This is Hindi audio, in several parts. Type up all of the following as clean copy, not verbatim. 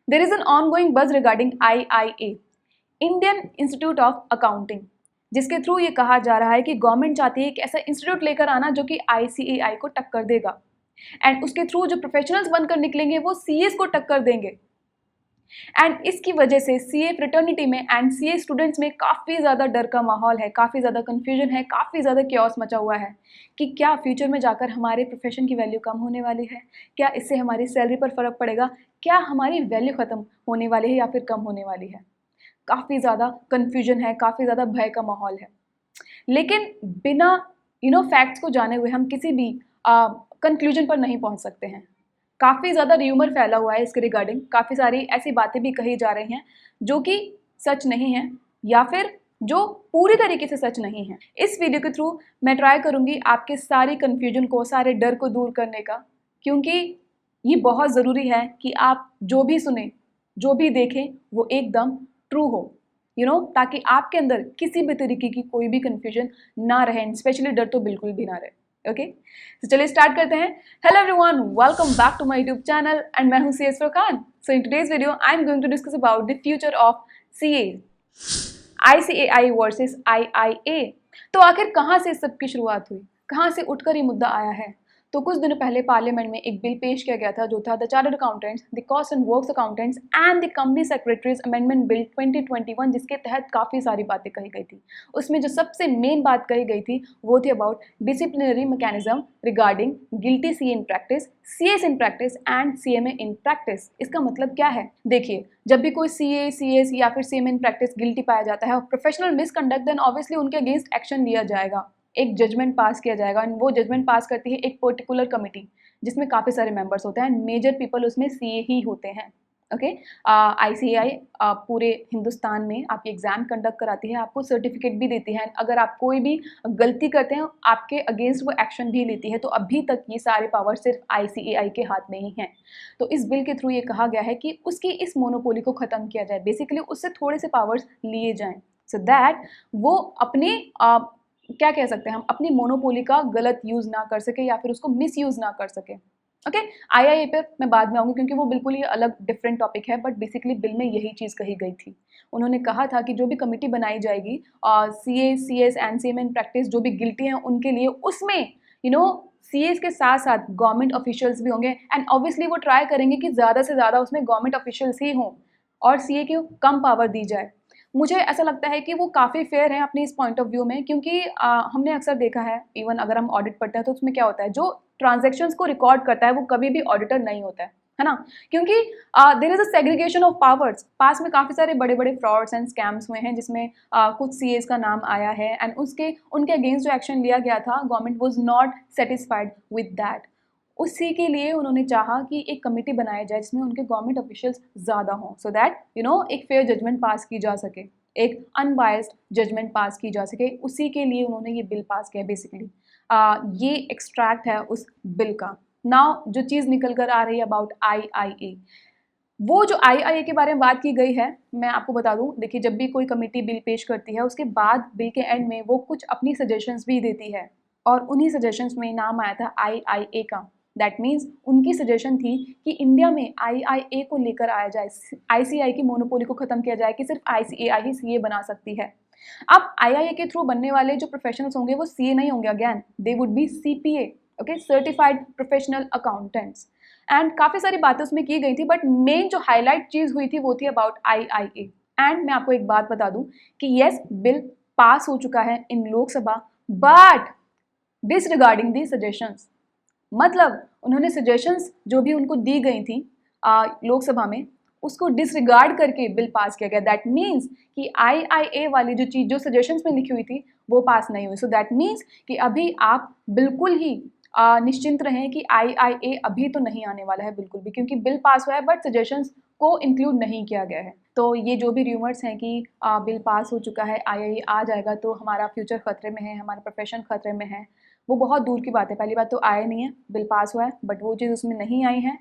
There is an ongoing buzz regarding IIA, Indian institute of accounting, जिसके थ्रू ये कहा जा रहा है कि गवर्नमेंट चाहती है एक ऐसा इंस्टीट्यूट लेकर आना जो कि ICAI को टक्कर देगा एंड उसके थ्रू जो प्रोफेशनल्स बनकर निकलेंगे वो CAs को टक्कर देंगे। एंड इसकी वजह से CA फ्रेटर्निटी में एंड CA स्टूडेंट्स में काफ़ी ज़्यादा डर का माहौल है, काफ़ी ज़्यादा कन्फ्यूजन है, काफ़ी ज़्यादा क्योस मचा हुआ है कि क्या फ्यूचर में जाकर हमारे प्रोफेशन की वैल्यू कम होने वाली है, क्या इससे हमारी सैलरी पर फ़र्क पड़ेगा, क्या हमारी वैल्यू ख़त्म होने वाली है या फिर कम होने वाली है। काफ़ी ज़्यादा कन्फ्यूजन है, काफ़ी ज़्यादा भय का माहौल है। लेकिन बिना फैक्ट्स को जाने हुए हम किसी भी कंक्लूजन पर नहीं पहुंच सकते हैं। काफ़ी ज़्यादा र्यूमर फैला हुआ है इसके रिगार्डिंग, काफ़ी सारी ऐसी बातें भी कही जा रही हैं जो कि सच नहीं हैं या फिर जो पूरी तरीके से सच नहीं है। इस वीडियो के थ्रू मैं ट्राई करूँगी आपके सारी कन्फ्यूजन को, सारे डर को दूर करने का, क्योंकि ये बहुत ज़रूरी है कि आप जो भी सुने, जो भी देखें वो एकदम ट्रू हो, ताकि आपके अंदर किसी भी तरीके की कोई भी कन्फ्यूजन ना रहे, स्पेशली डर तो बिल्कुल भी ना रहे। ओके, तो चलिए स्टार्ट करते हैं। Hello everyone, welcome back to my YouTube channel and मैं हूं CS Furqan. So in today's video I am going to discuss about the future of CA, ICAI versus IIA। तो आखिर कहाँ से इस सब की शुरुआत हुई, कहाँ से उठकर ये मुद्दा आया है? तो कुछ दिनों पहले पार्लियामेंट में एक बिल पेश किया गया था जो था the chartered accountants, the cost and works accountants and the company secretaries amendment bill 2021, जिसके तहत काफ़ी सारी बातें कही गई थी। उसमें जो सबसे मेन बात कही गई थी वो थी about disciplinary mechanism regarding guilty CA in practice, CS in practice and CMA in practice. इसका मतलब क्या है? देखिए, जब भी कोई CA, CS या फिर CMA इन प्रैक्टिस गिल्टी पाया जाता है और प्रोफेशनल मिसकंडक्ट, देन ऑब्वियसली उनके अगेंस्ट एक्शन लिया जाएगा, एक जजमेंट पास किया जाएगा। एंड वो जजमेंट पास करती है एक पर्टिकुलर कमिटी जिसमें काफ़ी सारे मेंबर्स होते हैं एंड मेजर पीपल उसमें CA ही होते हैं। ओके, ICAI पूरे हिंदुस्तान में आपकी एग्ज़ाम कंडक्ट कराती है, आपको सर्टिफिकेट भी देती है। अगर आप कोई भी गलती करते हैं आपके अगेंस्ट वो एक्शन भी लेती है। तो अभी तक ये सारे पावर सिर्फ ICAI के हाथ में ही हैं। तो इस बिल के थ्रू ये कहा गया है कि उसकी इस मोनोपोली को ख़त्म किया जाए, बेसिकली उससे थोड़े से पावर्स लिए जाएँ सो दैट वो अपने क्या कह सकते हैं हम, अपनी मोनोपोली का गलत यूज़ ना कर सके या फिर उसको मिस यूज़ ना कर सके। ओके, IIA पे मैं बाद में आऊँगी क्योंकि वो बिल्कुल ही अलग डिफरेंट टॉपिक है, बट बेसिकली बिल में यही चीज़ कही गई थी। उन्होंने कहा था कि जो भी कमिटी बनाई जाएगी CA, CS and CMA in practice जो भी गिल्टी हैं उनके लिए, उसमें CAs के साथ साथ गवर्नमेंट ऑफिशियल्स भी होंगे एंड ऑब्वियसली वो ट्राई करेंगे कि ज़्यादा से ज़्यादा उसमें गवर्नमेंट ऑफिशियल्स ही हों और CA को कम पावर दी जाए। मुझे ऐसा लगता है कि वो काफ़ी फेयर है अपने इस पॉइंट ऑफ व्यू में, क्योंकि हमने अक्सर देखा है, इवन अगर हम ऑडिट पढ़ते हैं तो उसमें क्या होता है, जो ट्रांजैक्शंस को रिकॉर्ड करता है वो कभी भी ऑडिटर नहीं होता है ना, क्योंकि there is a segregation of powers. पास में काफ़ी सारे बड़े बड़े फ्रॉड्स एंड स्कैम्स हुए हैं जिसमें कुछ CAs का नाम आया है एंड उनके अगेंस्ट जो एक्शन लिया गया था, government was not satisfied with that. उसी के लिए उन्होंने चाहा कि एक कमेटी बनाई जाए जिसमें उनके गवर्नमेंट ऑफिशियल्स ज़्यादा हों, सो दैट एक फेयर जजमेंट पास की जा सके, एक अनबायस्ड जजमेंट पास की जा सके। उसी के लिए उन्होंने ये बिल पास किया। बेसिकली ये एक्सट्रैक्ट है उस बिल का। नाउ जो चीज़ निकल कर आ रही है अबाउट IIA, वो जो IIA के बारे में बात की गई है, मैं आपको बता दूं, देखिए जब भी कोई कमेटी बिल पेश करती है उसके बाद बिल के एंड में वो कुछ अपनी सजेशंस भी देती है और उन्हीं सजेशंस में नाम आया था IIA का। दैट मीन्स उनकी सजेशन थी कि इंडिया में IIA को लेकर आया जाए, ICAI की मोनोपोली को ख़त्म किया जाए कि सिर्फ ICAI ही CA बना सकती है। अब IIA के थ्रू बनने वाले जो प्रोफेशनल्स होंगे वो CA नहीं होंगे, again they would be CPA, okay, certified professional accountants. And काफ़ी सारी बातें उसमें की गई थी, बट मेन जो हाईलाइट चीज़ हुई थी वो थी अबाउट IIA। एंड मैं आपको एक बात बता दूं कि येस, बिल पास हो चुका है इन Lok Sabha, but disregarding the suggestions, मतलब उन्होंने सजेशंस जो भी उनको दी गई थी लोकसभा में, उसको डिसरिगार्ड करके बिल पास किया गया। दैट मीन्स कि IIA वाली जो चीज़ जो सजेशंस में लिखी हुई थी वो पास नहीं हुई। सो दैट मीन्स कि अभी आप बिल्कुल ही निश्चिंत रहें कि IIA अभी तो नहीं आने वाला है बिल्कुल भी, क्योंकि बिल पास हुआ है बट सजेशंस को इंक्लूड नहीं किया गया है। तो ये जो भी र्यूमर्स हैं कि बिल पास हो चुका है, IIA आ जाएगा तो हमारा फ्यूचर खतरे में है, हमारा प्रोफेशन खतरे में है, वो बहुत दूर की बात है। पहली बात तो आया नहीं है, बिल पास हुआ है बट वो चीज़ उसमें नहीं आई है।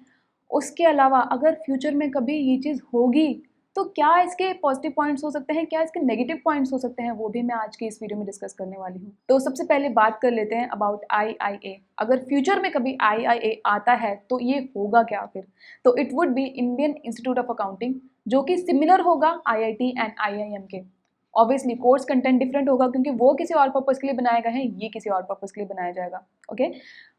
उसके अलावा अगर फ्यूचर में कभी ये चीज़ होगी तो क्या इसके पॉजिटिव पॉइंट्स हो सकते हैं, क्या इसके नेगेटिव पॉइंट्स हो सकते हैं, वो भी मैं आज की इस वीडियो में डिस्कस करने वाली हूँ। तो सबसे पहले बात कर लेते हैं अबाउट IIA। अगर फ्यूचर में कभी IIA आता है तो ये होगा क्या फिर? तो it would be Indian institute of accounting, जो कि सिमिलर होगा IIT एंड IIM के। ऑब्वियसली कोर्स कंटेंट डिफरेंट होगा क्योंकि वो किसी और पर्पज़ के लिए बनाया गया है, ये किसी और पर्पज़ के लिए बनाया जाएगा। ओके,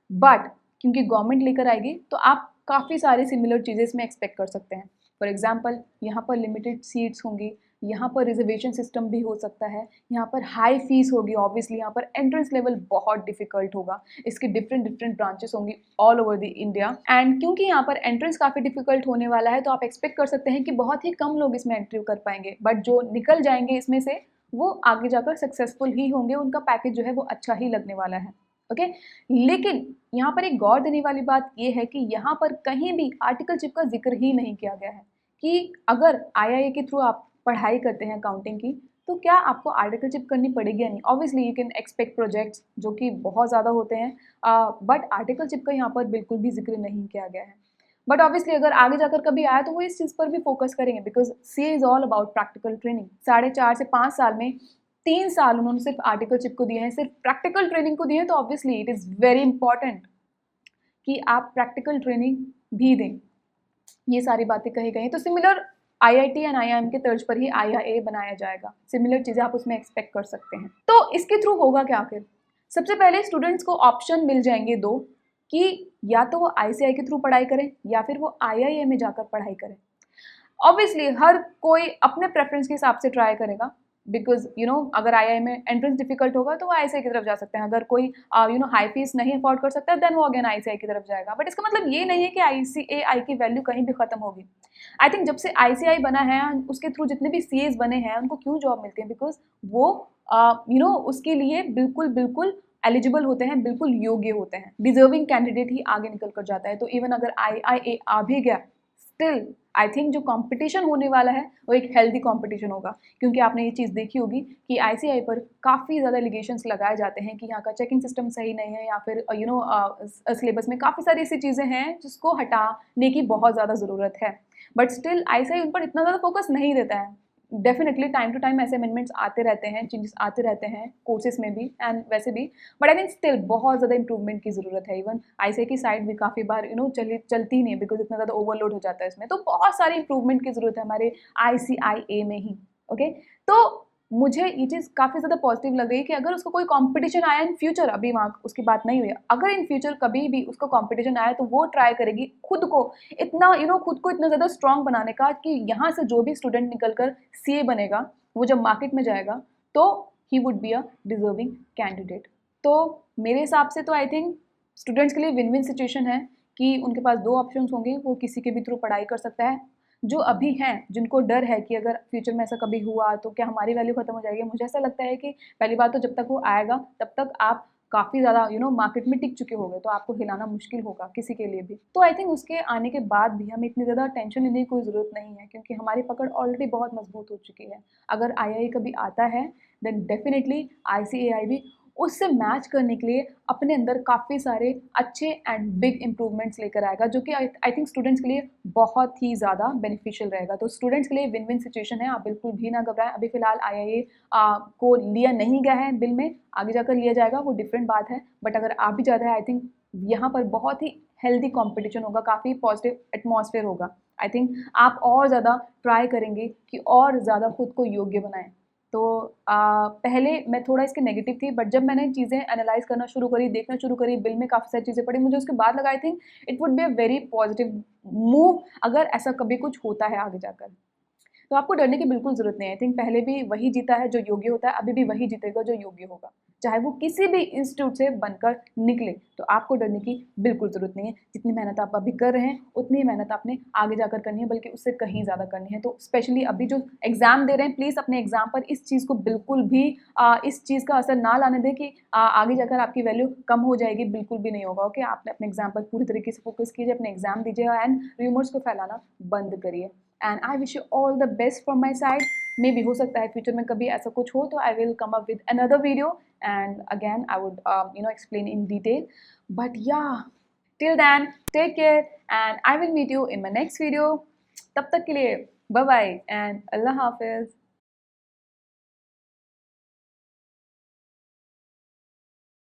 बट क्योंकि गवर्नमेंट लेकर आएगी तो आप काफ़ी सारी सिमिलर चीज़ें इसमें एक्सपेक्ट कर सकते हैं। फॉर एग्जाम्पल, यहाँ पर लिमिटेड सीट्स होंगी, यहाँ पर रिजर्वेशन सिस्टम भी हो सकता है, यहाँ पर हाई फीस होगी, ऑब्वियसली यहाँ पर एंट्रेंस लेवल बहुत डिफिकल्ट होगा, इसके डिफरेंट ब्रांचेस होंगी all over the India. And क्योंकि यहाँ पर एंट्रेंस काफ़ी डिफिकल्ट होने वाला है तो आप एक्सपेक्ट कर सकते हैं कि बहुत ही कम लोग इसमें एंट्री कर पाएंगे, बट जो निकल जाएंगे इसमें से वो आगे जाकर सक्सेसफुल ही होंगे, उनका पैकेज जो है वो अच्छा ही लगने वाला है। ओके, लेकिन यहाँ पर एक गौर देने वाली बात यह है कि यहाँ पर कहीं भी आर्टिकलशिप का जिक्र ही नहीं किया गया है कि अगर IIA के थ्रू आप पढ़ाई करते हैं अकाउंटिंग की तो क्या आपको आर्टिकलशिप करनी पड़ेगी या नहीं। Obviously you can expect projects जो कि बहुत ज़्यादा होते हैं, बट आर्टिकलशिप का यहाँ पर बिल्कुल भी जिक्र नहीं किया गया है। बट ऑब्वियसली अगर आगे जाकर कभी आया तो वो इस चीज़ पर भी फोकस करेंगे, because CA is all about practical training. 4.5 से 5 साल में 3 साल उन्होंने सिर्फ आर्टिकलशिप को दिए हैं, सिर्फ प्रैक्टिकल ट्रेनिंग को दिए हैं, तो obviously it is very important कि आप प्रैक्टिकल ट्रेनिंग भी दें। ये सारी बातें कही गई हैं, तो सिमिलर IIT एंड IIM के तर्ज पर ही IIA बनाया जाएगा। सिमिलर चीज़ें आप उसमें एक्सपेक्ट कर सकते हैं। तो इसके थ्रू होगा क्या फिर? सबसे पहले स्टूडेंट्स को ऑप्शन मिल जाएंगे दो, कि या तो वो ICI के थ्रू पढ़ाई करें या फिर वो IIA में जाकर पढ़ाई करें। ऑब्वियसली हर कोई अपने प्रेफरेंस के हिसाब से ट्राई करेगा, बिकॉज अगर IIA में एंट्रेंस डिफिकल्ट होगा तो वो ICI की तरफ जा सकते हैं। अगर कोई हाई फीस नहीं अफोर्ड कर सकता देन वो अगेन ICI की तरफ जाएगा। बट इसका मतलब ये नहीं है कि ICAI की वैल्यू कहीं भी खत्म होगी। आई थिंक जब से ICI बना है उसके थ्रू जितने भी CAs बने हैं उनको क्यों जॉब मिलती है, बिकॉज वो उसके लिए बिल्कुल एलिजिबल होते हैं, बिल्कुल योग्य होते हैं। डिजर्विंग कैंडिडेट ही आगे निकल कर जाता है। तो इवन अगर IIA आ भी गया, स्टिल आई थिंक जो कंपटीशन होने वाला है वो एक हेल्दी कंपटीशन होगा, क्योंकि आपने ये चीज़ देखी होगी कि ICI पर काफ़ी ज़्यादा एलिगेशंस लगाए जाते हैं कि यहाँ का चेकिंग सिस्टम सही नहीं है, या फिर सिलेबस में काफ़ी सारी ऐसी चीज़ें हैं जिसको हटाने की बहुत ज़्यादा ज़रूरत है। बट स्टिल ICI उन पर इतना ज़्यादा फोकस नहीं देता है। डेफिनेटली टाइम टू टाइम ऐसे अमेंडमेंट्स आते रहते हैं, चेंजेस आते रहते हैं कोर्सेज में भी एंड वैसे भी, बट आई थिंक स्टिल बहुत ज़्यादा इंप्रूवमेंट की ज़रूरत है। इवन ICI की साइड भी काफ़ी बार चलती नहीं है, बिकॉज इतना ज़्यादा ओवरलोड हो जाता है इसमें। तो बहुत सारी इंप्रूवमेंट की ज़रूरत है हमारे ICIA में ही। ओके, तो मुझे ये चीज़ काफ़ी ज़्यादा पॉजिटिव लग रही है कि अगर उसको कोई कंपटीशन आया इन फ्यूचर, अभी वहाँ उसकी बात नहीं हुई, अगर इन फ्यूचर कभी भी उसको कंपटीशन आया तो वो ट्राई करेगी खुद को इतना खुद को इतना ज़्यादा स्ट्रांग बनाने का कि यहाँ से जो भी स्टूडेंट निकल कर CA बनेगा वो जब मार्केट में जाएगा तो he would be a deserving candidate. तो मेरे हिसाब से तो आई थिंक स्टूडेंट्स के लिए विन विन सिचुएशन है कि उनके पास दो ऑप्शंस होंगे, वो किसी के भी थ्रू पढ़ाई कर सकता है। जो अभी हैं जिनको डर है कि अगर फ्यूचर में ऐसा कभी हुआ तो क्या हमारी वैल्यू खत्म हो जाएगी, मुझे ऐसा लगता है कि पहली बात तो जब तक वो आएगा तब तक आप काफ़ी ज़्यादा मार्केट में टिक चुके होंगे, तो आपको हिलाना मुश्किल होगा किसी के लिए भी। तो आई थिंक उसके आने के बाद भी हमें इतनी ज़्यादा टेंशन लेने की कोई ज़रूरत नहीं है, क्योंकि हमारी पकड़ ऑलरेडी बहुत मजबूत हो चुकी है। अगर IIA कभी आता है देन डेफिनेटली ICAI भी उससे मैच करने के लिए अपने अंदर काफ़ी सारे अच्छे एंड बिग इम्प्रूवमेंट्स लेकर आएगा, जो कि आई थिंक स्टूडेंट्स के लिए बहुत ही ज़्यादा बेनिफिशियल रहेगा। तो स्टूडेंट्स के लिए विन विन सिचुएशन है, आप बिल्कुल भी ना घबराएं। अभी फिलहाल IIA को लिया नहीं गया है बिल में, आगे जाकर लिया जाएगा वो डिफरेंट बात है। बट अगर आप भी चाहते हैं, आई थिंक यहाँ पर बहुत ही हेल्दी कॉम्पिटिशन होगा, काफ़ी पॉजिटिव एटमॉस्फेयर होगा। आई थिंक आप और ज़्यादा ट्राई करेंगे कि और ज़्यादा खुद को योग्य बनाएं। तो पहले मैं थोड़ा इसके नेगेटिव थी, बट जब मैंने चीज़ें एनालाइज करना शुरू करी, देखना शुरू करी, बिल में काफ़ी सारी चीज़ें पड़ी, मुझे उसके बाद लगा I think it would be a very positive move अगर ऐसा कभी कुछ होता है आगे जाकर। तो आपको डरने की बिल्कुल ज़रूरत नहीं है। आई थिंक पहले भी वही जीता है जो योग्य होता है, अभी भी वही जीतेगा जो योग्य होगा, चाहे वो किसी भी इंस्टीट्यूट से बनकर निकले। तो आपको डरने की बिल्कुल ज़रूरत नहीं है। जितनी मेहनत आप अभी कर रहे हैं उतनी ही मेहनत आपने आगे जाकर करनी है, बल्कि उससे कहीं ज़्यादा करनी है। तो स्पेशली अभी जो एग्ज़ाम दे रहे हैं, प्लीज़ अपने एग्ज़ाम पर इस चीज़ को बिल्कुल भी इस चीज़ का असर ना लाने दें कि आगे जाकर आपकी वैल्यू कम हो जाएगी, बिल्कुल भी नहीं होगा। ओके, आपने अपने एग्ज़ाम पर पूरी तरीके से फोकस कीजिए, अपने एग्ज़ाम दीजिए एंड रूमर्स को फैलाना बंद करिए। And I wish you all the best from my side. मे भी हो सकता है फ्यूचर में कभी ऐसा कुछ हो तो I will come up with another video and again I would explain in detail. But yeah, till then take care and I will meet you in my next video. तब तक के लिए बाय बाय एंड अल्लाह हाफिज।